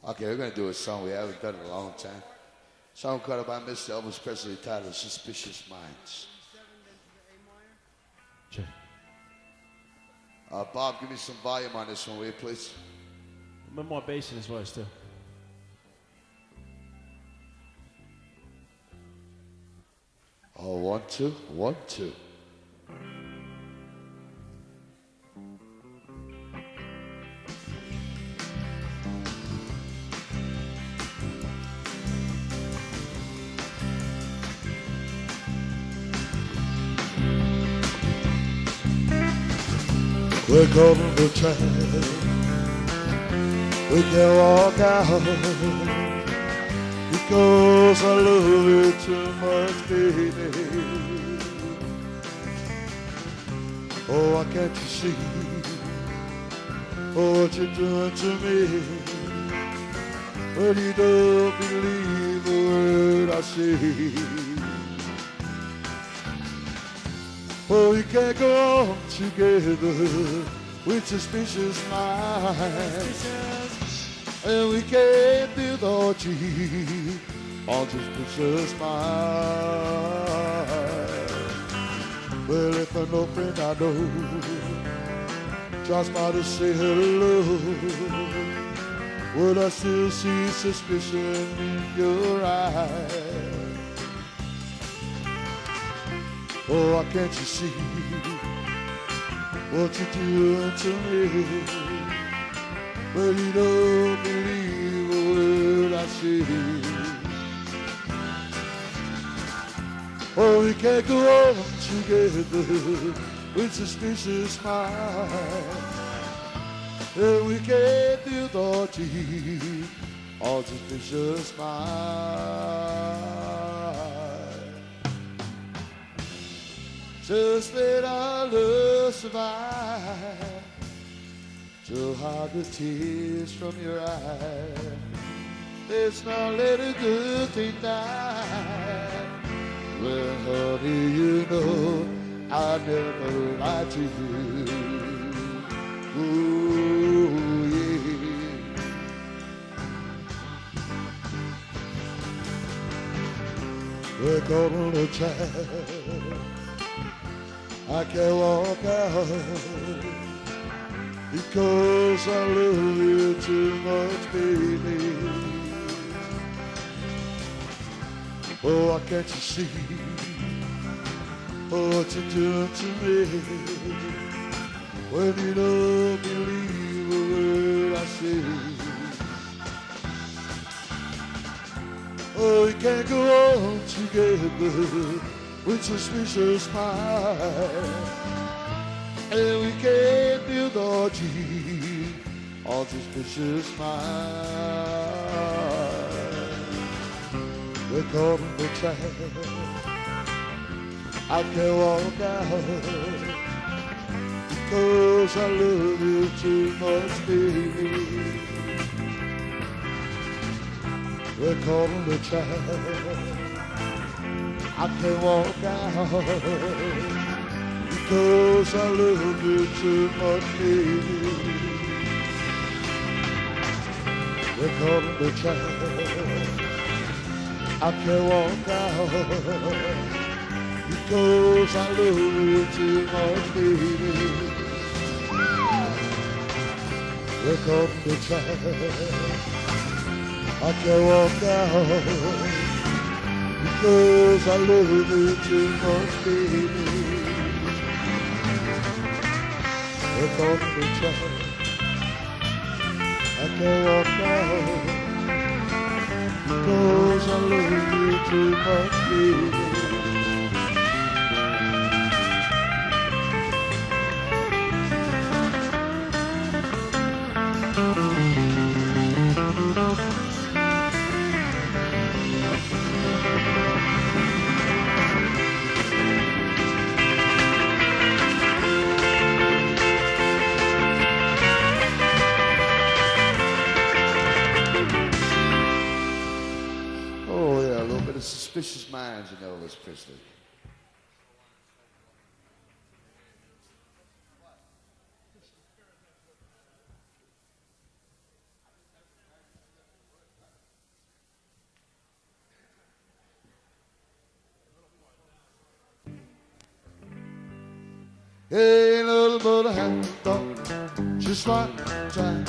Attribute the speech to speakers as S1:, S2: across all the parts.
S1: Okay, we're going to do a song we haven't done in a long time. Song cut by Mr. Elvis Presley titled Suspicious Minds.
S2: Sure.
S1: Bob, give me some volume on this one, will you, please?
S2: A bit more bass in his voice, too.
S1: Oh, 1, 2, 1, 2. We're going to try. We can walk out because I love you too much, baby. Oh, why can't you see what you're doing to me? When you don't believe a word I say. Oh, we can't go on together with suspicious minds, and we can't build our dream on suspicious minds. Well, if an old friend I know drops by to say hello, would I still see suspicion in your eyes? Oh, why can't you see what you're doing to me? Well, you don't believe a word I say. Oh, we can't go on together with suspicious minds, and we can't build our dream on suspicious minds. Just let our love survive, to hide the tears from your eyes. Let's not let a good thing die. Well, honey, you know I never lied to you. Ooh, yeah. We're gonna try. I can't walk out because I love you too much, baby. Oh, why can't you see what you're doing to me? When you don't believe a word I say. Oh, we can't go on together with suspicious minds, and we can't build our dream on suspicious minds. We're caught in the trap. I can't walk out because I love you too much, baby. We're caught in the trap. I can't walk out because I love you too much, baby. We're caught in the trap. I can't walk out because I love you too much, baby. We're caught in the trap. I can't walk out because I love you too much, baby. We're caught in the trap. I can't walk out because I love you too much, baby. Suspicious Minds and Elvis Presley. Ain't nothing but a hound dog, just like time.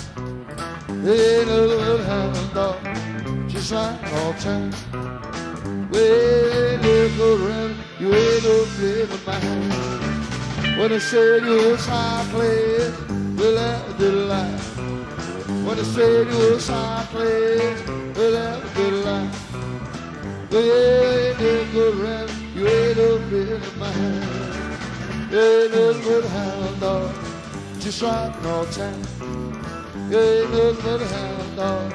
S1: Ain't nothing but a hound dog, just like all time. When you go around, you ain't no friend of mine. When I said you was high class, well, that was a lie. When I said you was high class, well, that was a lie. When you go around, you ain't no friend of mine. Ain't nothing but a hound dog, just rockin' all time. Ain't nothing but a hound dog,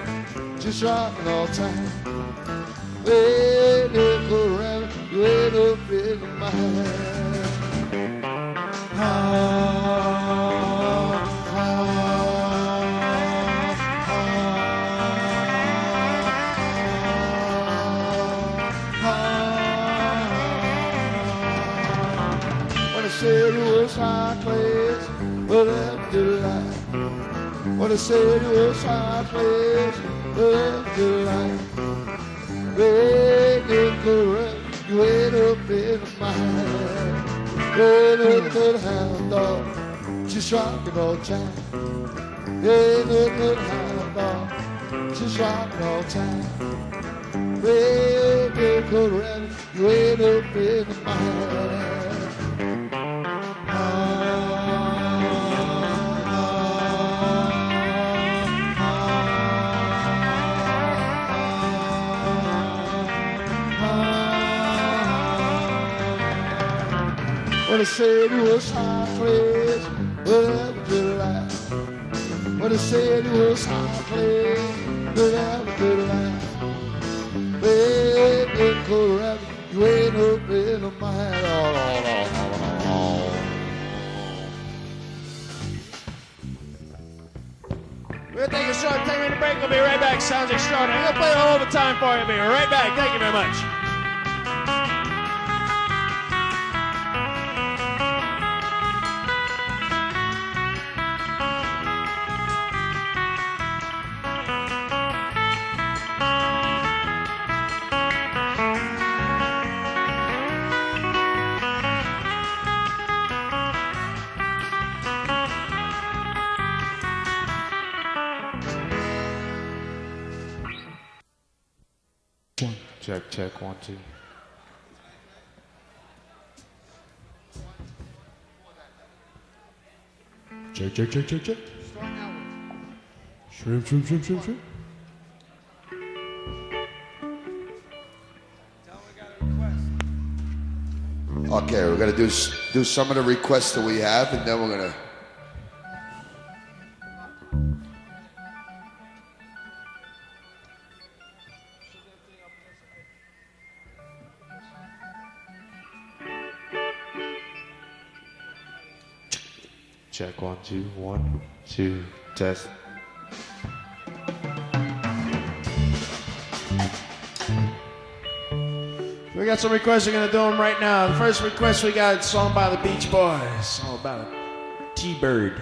S1: just rockin' all time. When you go around, you ain't no friend of mine. When I said you was high class, well, that was a lie. When I said you was high class, well, that was a lie. When you go around, you ain't up in mine. Ain't nothing but a hound dog, just rockin' all time. Ain't nothing but a hound dog, just rockin' all time. When you go around, you ain't up in mine. When I said you was high class, well, that was a lie. When I said you was high class, well, that was a lie. When you go around, you ain't up in my head.
S2: We'll take a short 10-minute break. We'll be right back. Sounds extraordinary. I'm going to play all the time for you. Be right back. Thank you very much.
S1: Check, check, 1, 2.
S2: Check, check, check, check, check. Shrimp, shrimp, shrimp, shrimp, shrimp.
S1: Okay, we're gonna do some of the requests that we have, and then we're gonna. Check 1, 2, 1, 2, test.
S2: We got some requests. We're going to do them right now. The first request we got is a song by the Beach Boys. All about a T-Bird.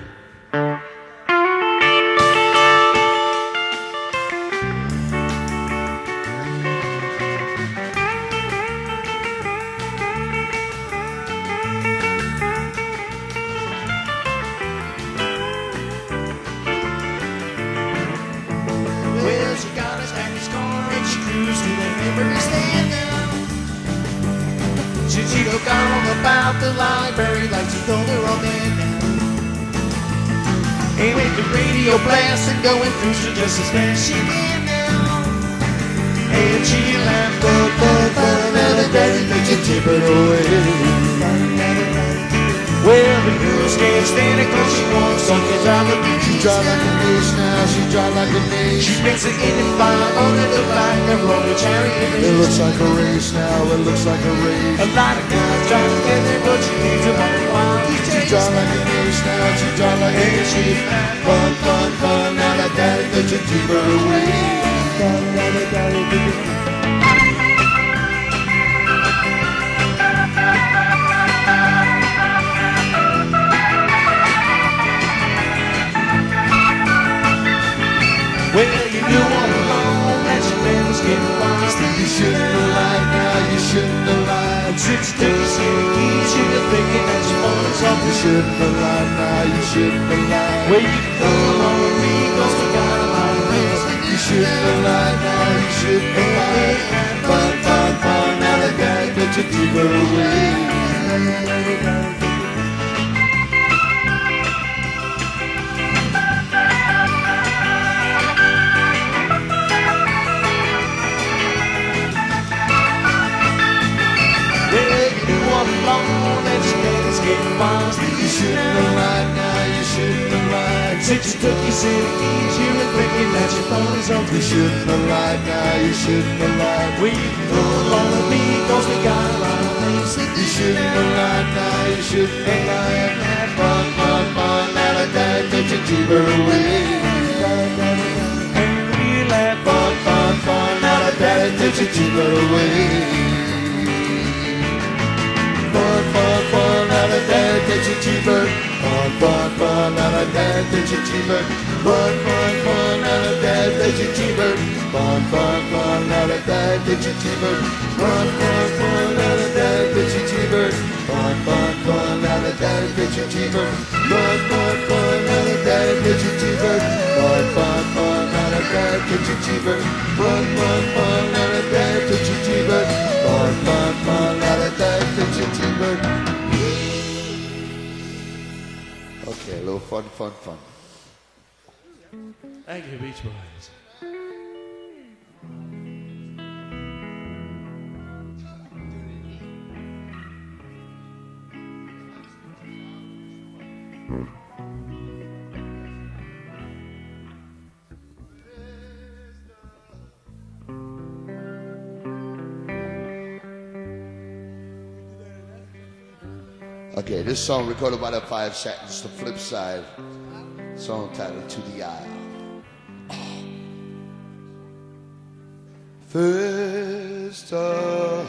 S3: Well, she got a stack of score and she cruised to the memory stand now. She looked on about the library like she told her old man now. And with the radio blasting going through, she just as fast she can now. And she laughed, another daddy let you tip it away. Well, the girls can't stand it cause she wants something to drive her.
S1: She drive like an ace now, she drive like an ace.
S3: She makes it in the fire on it look like a roller chariot.
S1: It looks like a race now, it looks like a race.
S3: A lot of guys try to get there, but she needs a money while he's
S1: She drive like an ace now, she drive like an ace. Fun, fun, fun, now that daddy let you keep her away. Fun, now that daddy let you.
S3: Well, you knew all along that your man was getting lost.
S1: You shouldn't have lied now, you shouldn't have lied.
S3: Since you took your city keys, you were thinking that your phone was up
S1: You shouldn't have lied, now you shouldn't have lied.
S3: Well, you can come along with me, 'cause we got a lot of friends.
S1: You shouldn't have lied, now you shouldn't have lied. Fun, fun, fun, now the guy that you keep her away. You shouldn't have lied, now you shouldn't have lied.
S3: Since you took your city keys, you were thinking that your phone is on.
S1: You shouldn't have lied, now you shouldn't have lied.
S3: Well, you can come along with me, 'cause we got a lot of things.
S1: You shouldn't have lied, now you shouldn't have lied. Fun, fun, fun, now the guy that you keep her away.
S3: And we laugh,
S1: Fun, fun, fun, now the guy that you keep her away. Fun, fun, fun, now the guy that you keep her. Fun, fun, fun, now the guy that you keep her. Fun, fun, fun, now the guy that you keep her. Fun, fun, fun, now the guy that you keep her. Fun, fun, fun, now the guy that you keep her. Fun, fun, fun, now the guy that you keep her. Fun, fun, fun, now the guy that you keep her. Fun, fun, fun, now the guy that you keep her. Fun, fun, fun, now the guy that you keep her. Fun, fun, fun, now the guy that you keep her. Okay, a little fun, fun, fun.
S2: Thank you, Beach Boys.
S1: Okay, this song recorded by the Five Satins, the flip side. Song titled To the Isle. First a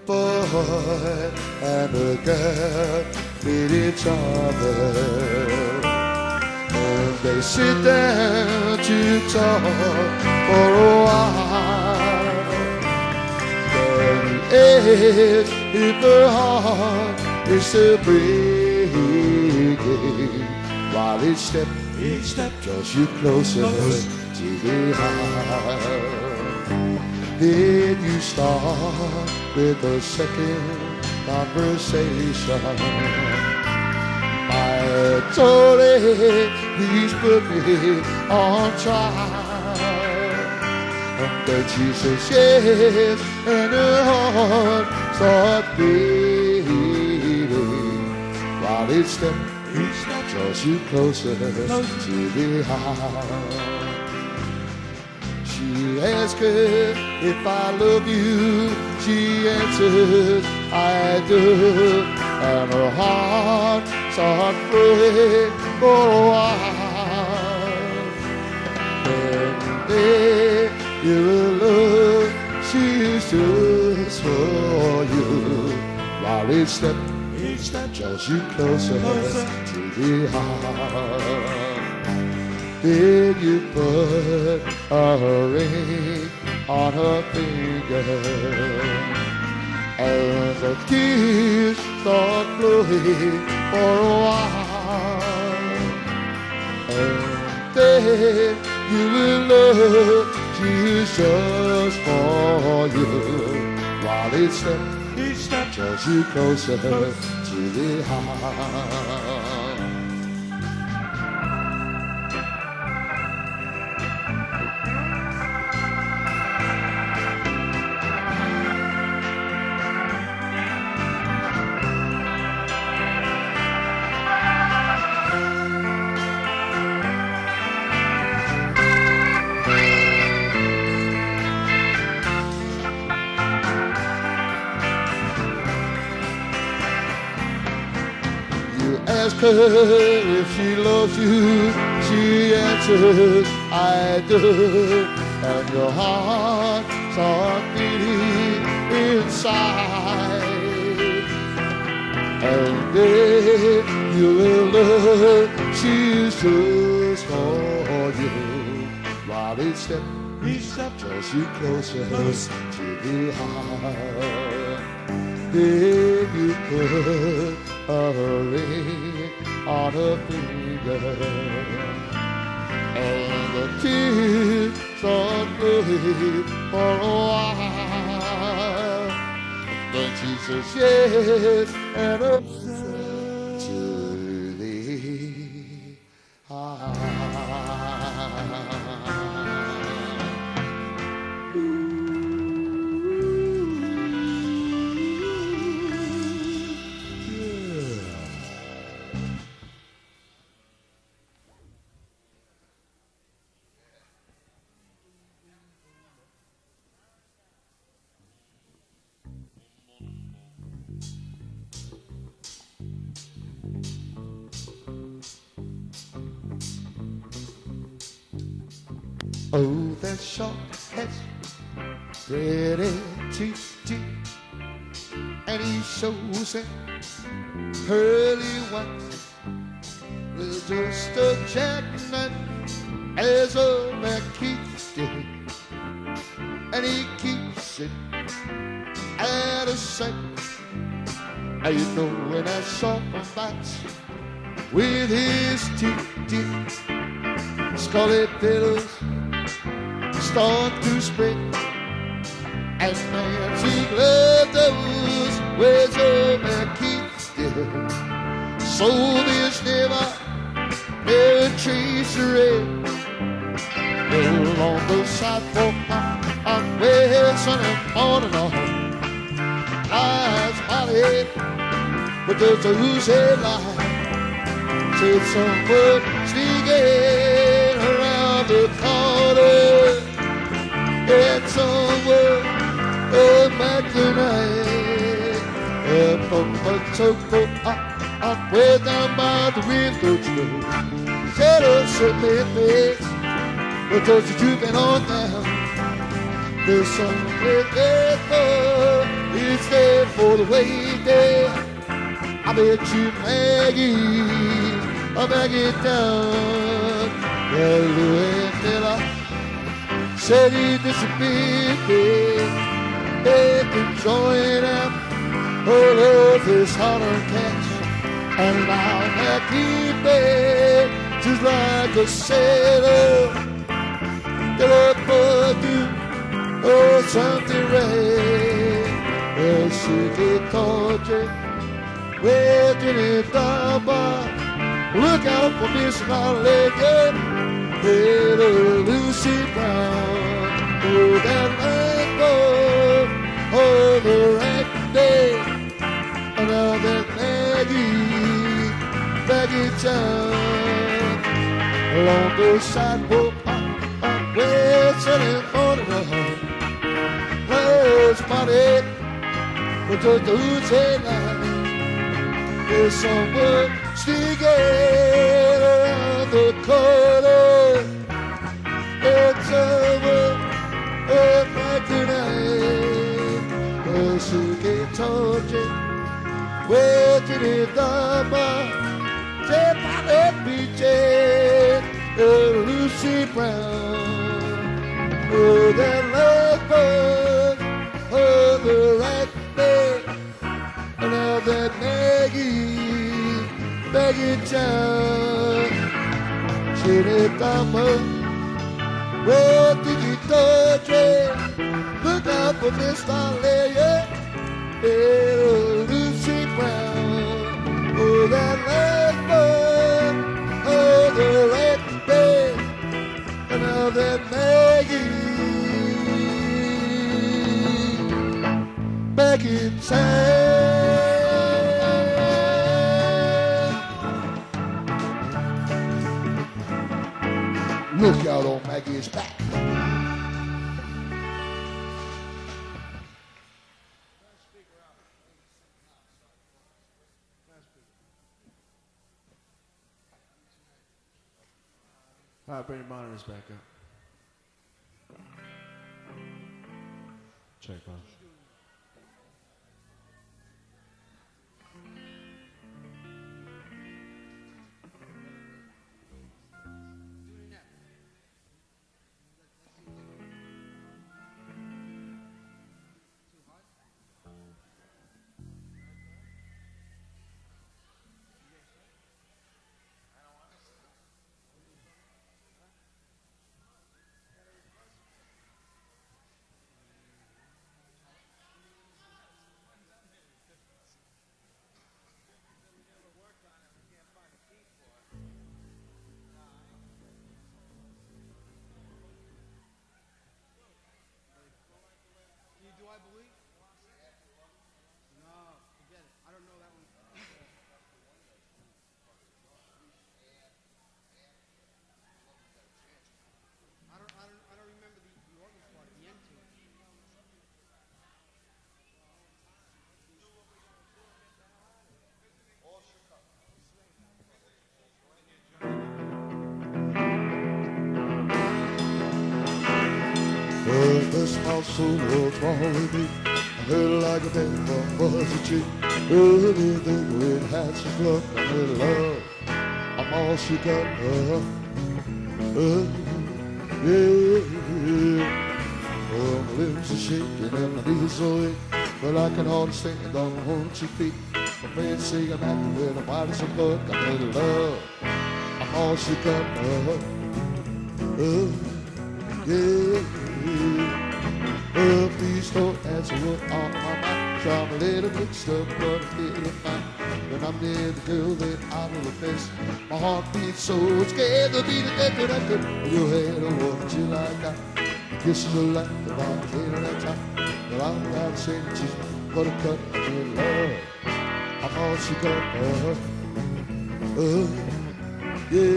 S1: boy and a girl meet each other, and they sit down to talk for a while. Then he asks if her heart is still breaking, while each step draws you closer to the heart. Then you start with a second conversation. I told him he's put me on trial, and then she says yes, and her heart starts beating, while each step draws you closer to the heart. She asks her if I love you, she answers I do, and her heart starts flowing for a while. Then your love, she is just for you, while each step draws you closer to the heart. Then you put a ring on her finger, and the tears start flowing for a while. And then you will love, she is just for you, while each step draws you closer to the heart. Ask her if she loves you, she answers I do, and your heart starts beating inside. And then you will love, she's just for you, while each step draws you closer to the heart. Then you put a ring on her finger, and the tears start flowing for a while. Then she says yes, and her Julie, oh, that short has pretty teeth, and he shows it pearly white with just a jackknife as a man keeps it, and he keeps it out of sight. Now you know when that shark bites with his teeth, scarlet pillows start to spread, and Nancy loved those ways of her keeps dead. So there's never trace of red along the sidewalk on where Sunday morning on lies Molly, but there's a who's headline said someone sneaking around the corner, and someone back tonight from a tugboat up way down by the window stroke. Said us a Memphis, but those that you've been on down, there's somewhere there for, it's there for the way there. I bet you Maggie, I'll back it down. Yeah, Louis Miller said he disappeared, they've been joining up all of his holler cats, and now that he bed just like a sailor, get up for you, oh something red, well she get tortured, well did it double, look out for Miss Lolligan, little Lucy Brown, oh that leg boy, oh the right day, now that Maggie town, along the sidewalk on West Sunday morning, there's money, but just who's headline, there's someone sneaking around the corner, and someone back tonight, well she get tortured, where did it number? Say by the beaches, Lucy Brown, oh that love bug, oh the right bed, and now that Maggie Town, she did number, where did you touch it? Look out for Miss Valeria, little Lucy Brown, oh that love bug, oh the red bed, and now that Maggie back in town. Look out on Maggie's back.
S2: All right, bring your monitors back up. Check on.
S1: The small soul of small me. I heard it like a bell from was a tree. Oh, the it had some luck, a little love. I'm all shook up. Yeah. Oh, my limbs are shaking and my knees are weak, but I can hardly stand on my own 2 feet. My friends say I'm happy when I'm white as a book. I'm a little love. I'm all shook up. Yeah. Please don't answer what on my mind. So I'm a little mixed up, but I'm feeling fine. When I'm near the girl that I know the best, my heart beats so scared to be the death that I could. Your head, I want you like that. Kisses are like the volcano at time. But I'm not saying she's got a cut in love. I'm all she got. Yeah.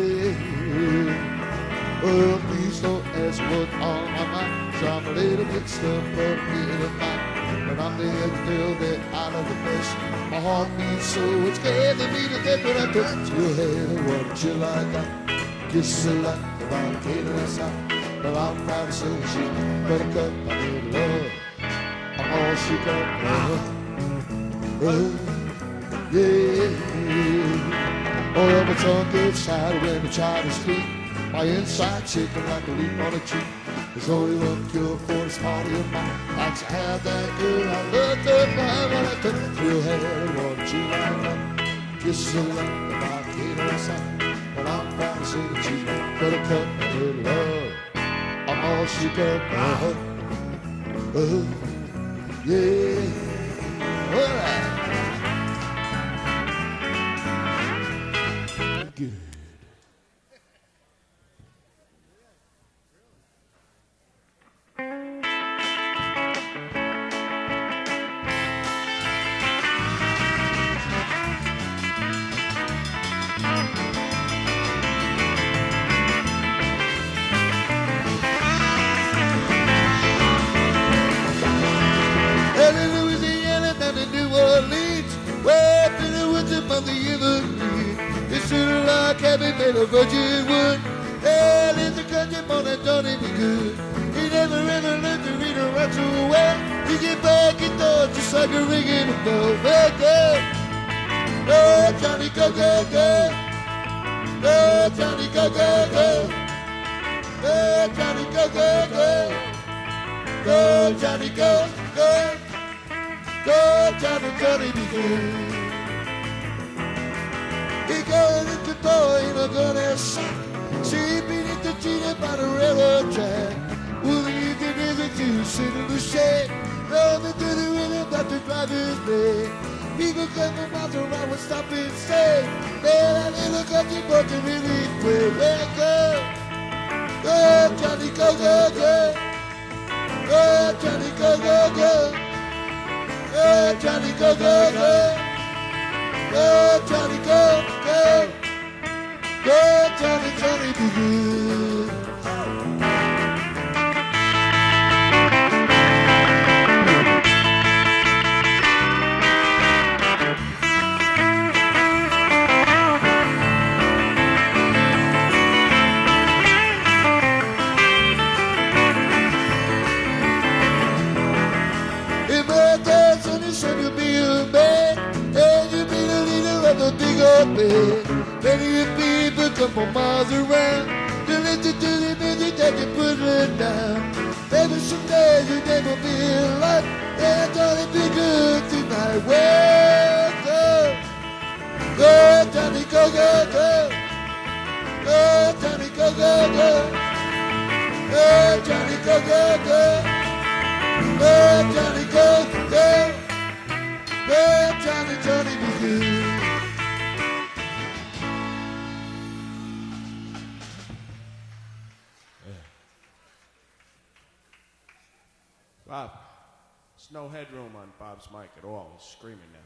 S1: Please don't ask what's on my mind. So I'm a little mixed up, but feeling fine. But I'm the girl that I love the best. My heart beats so it's scared to be the death, but I touch your head. What you like? I kiss her like the volcano inside. But I'm proud to say she's got a cut. I need love. I'm all she got. Yeah. Oh, my tongue gets tired when I try to speak. My inside shaking like a leaf on a tree. There's only one cure for this party of mine. I just have that girl I looked up by when I took your head. What you like? I kiss her like the volcano inside. But I'm proud to say that she's got a cut. I need love. I'm all she got. Yeah. All right. Good. Made a virgin wood. Hell is a country boy that don't even be good. He never ever learned to read or write so well. He get back and thought just like a ringing a bell. Well, go, oh Johnny, go, go, go. Oh Johnny, go, go, go. Oh Johnny, go, go, go. Go Johnny, go, go. Go Johnny, Johnny, be good. He got into toy in a gun and shot. She beneath the cheated by the railroad track. Well, he did everything to sit in the shade. Loving to the rhythm that the drivers made. People come from miles around would stop and say, man, that little country boy can really play. Well, go, go, Johnny, go, go, go. Go, Johnny, go, go, go. Go, Johnny, go, go, go. Go, Johnny, go, go. Go, Johnny, Johnny, be good. In my dance, and you said you'll be a man, and you'll be the leader of the big old band. Many people come from miles around to listen to the music that you put it down. Maybe someday your name will be alive, and I thought it'd be good tonight. Well, go, go, Johnny, go, go, go. Go, Johnny, go, go, go. Go, Johnny, go, go, go. Go, Johnny, go, go. Go, Johnny, Johnny, be good.
S2: Bob, there's no headroom on Bob's mic at all. He's screaming now.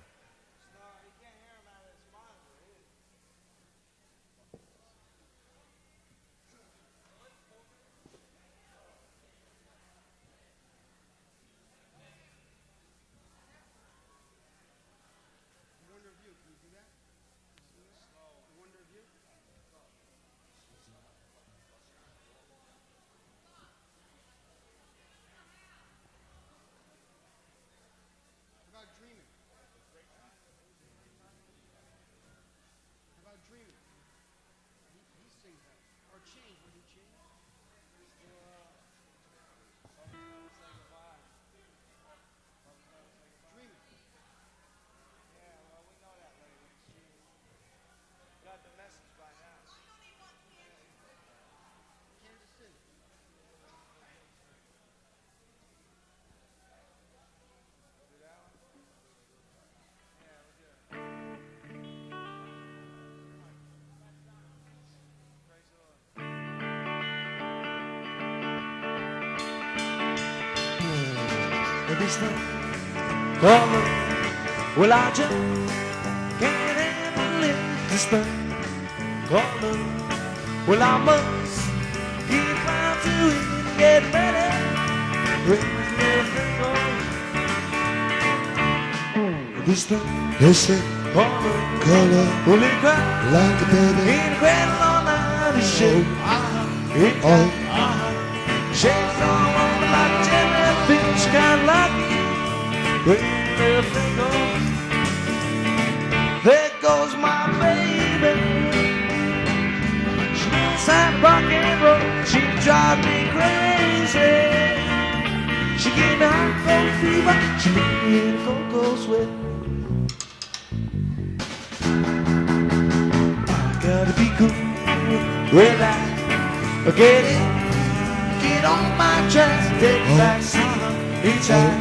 S3: this thing called love. Well, I just can't handle it, this thing called love. Well, I must get round to it and get ready. This thing called love. Well, it cried
S1: like a baby.
S3: in a cradle all night and shake. It cried, shakes all over like jellyfish, kind of like little thing goes. There goes my baby. She knows how to rock and roll. She drives me crazy. She gave me hot cold fever. She made me in a cold sweat. I gotta be cool, relax, get it, get on my tracks, take a back seat, each eye.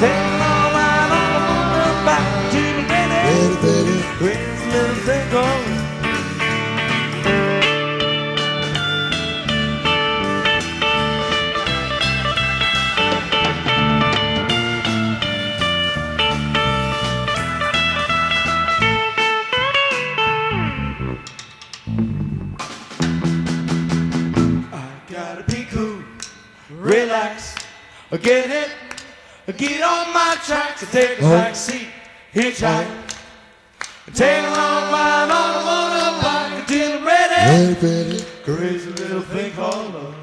S3: Take all right on the motor back to the ready. Where's the little thing going? Relax, get it, get on my tracks, take a back seat, hitchhike, take a long ride on the motorbike until I'm ready. Crazy little thing called love.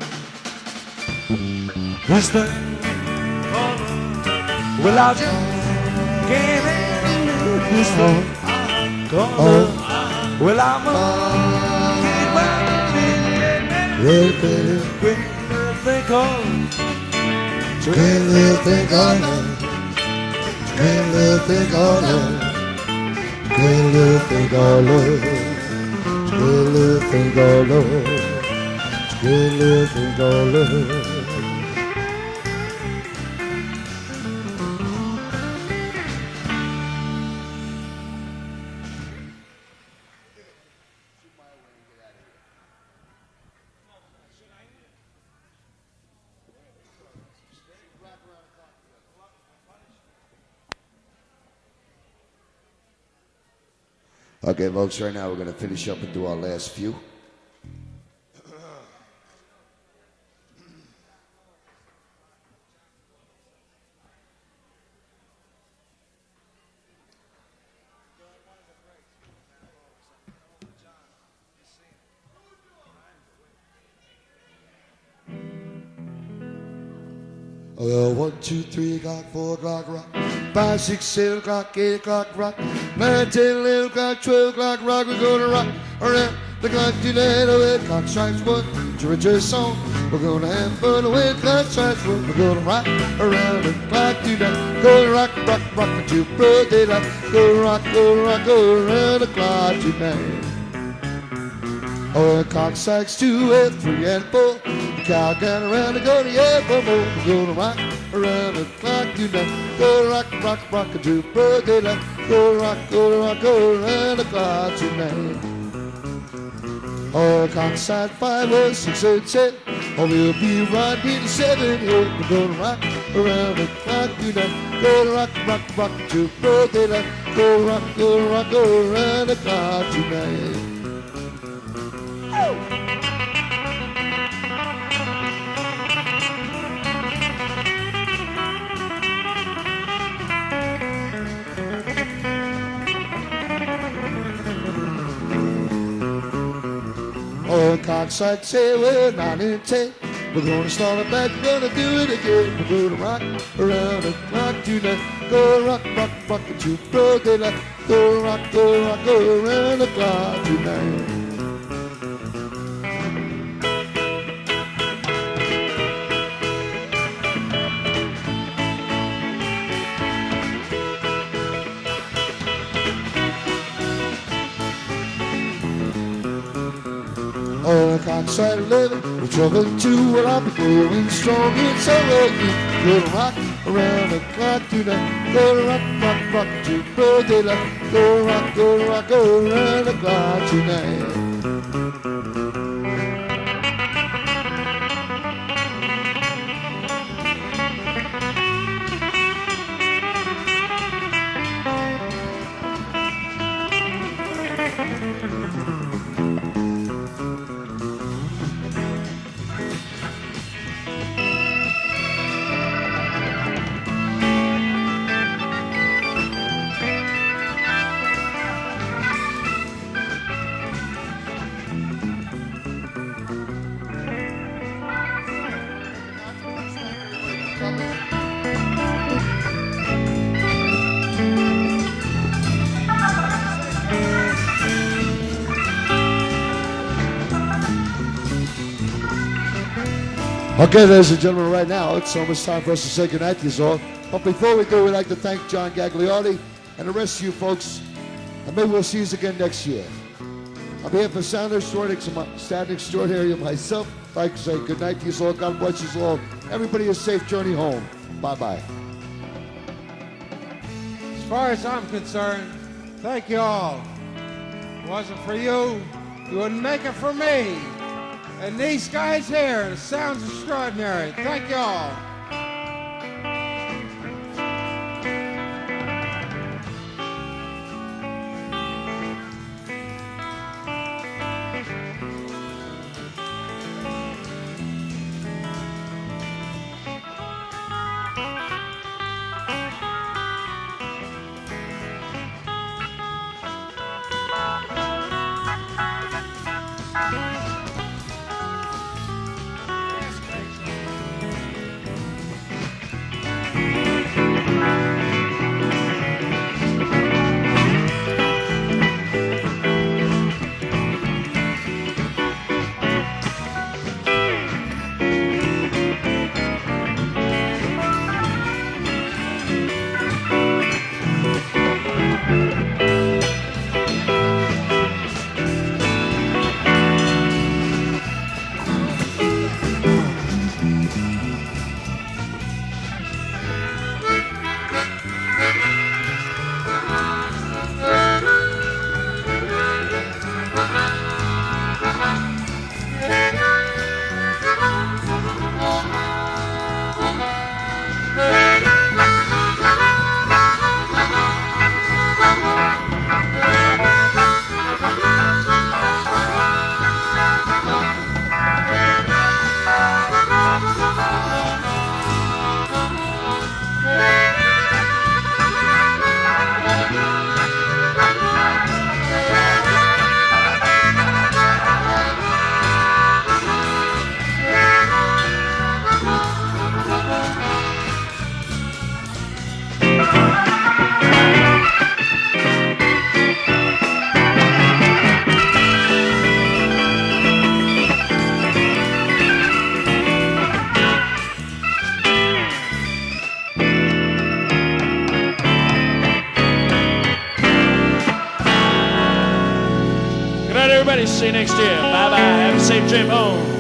S3: This thing called love. Well, I just can't handle this thing called love. Well, I'm get ready. Thing called
S1: Great little thing called love. Great little thing called love. Great little thing called love. Great little thing called love. Great little thing called love. Okay, folks, right now we're going to finish up and do our last few. Well, 1, 2, 3 o'clock, 4 o'clock, rock. 5, 6, 7 o'clock, 8 o'clock, rock. 9, 10, 11 o'clock, 12 o'clock, rock. We're gonna rock around the clock tonight. Oh, the clock strikes 1 to return song. We're gonna have fun when the clock strikes 1. We're gonna rock around the clock tonight. Go rock, rock, rock until broad daylight. Go rock, go rock, go around the clock tonight. Oh, the clock strikes 2 and 3 and 4. The countdown around and go to yeah for more. We're gonna rock around the clock tonight. Go rock, rock, rock until broad daylight. Go rock, go rock, go around the clock tonight. Oh, the clock strikes 5 or 6 or 10. Oh, we'll be right here to 7 8. We're gonna rock around the clock tonight. Go rock, rock, rock until broad daylight. Go rock, go rock, go around the clock tonight. Oh, clock strikes 7, 9 and 10. We're gonna start it back, we're gonna do it again. We're gonna rock around the clock tonight. Go rock, rock, rock until broad daylight. Go rock, go rock, go around the clock tonight. Oh, the clock strikes 11, we're juggling 2, well, I'm going strong, it's all you. Gonna rock around the clock tonight. Gonna rock, rock, rock to broad daylight. Go rock, go rock, go around the clock tonight. Okay, ladies and gentlemen, right now it's almost time for us to say goodnight to you all. But before we do, we'd like to thank John Gagliardi and the rest of you folks, and maybe we'll see you again next year. On behalf of Sound Extraordinary and myself, I'd like to say goodnight to you all. God bless you all. Everybody a safe journey home. Bye-bye.
S4: As far as I'm concerned, thank you all. If it wasn't for you, you wouldn't make it for me. And these guys here, it sounds extraordinary. Thank you all.
S2: See you next year. Bye bye. Have a safe trip home.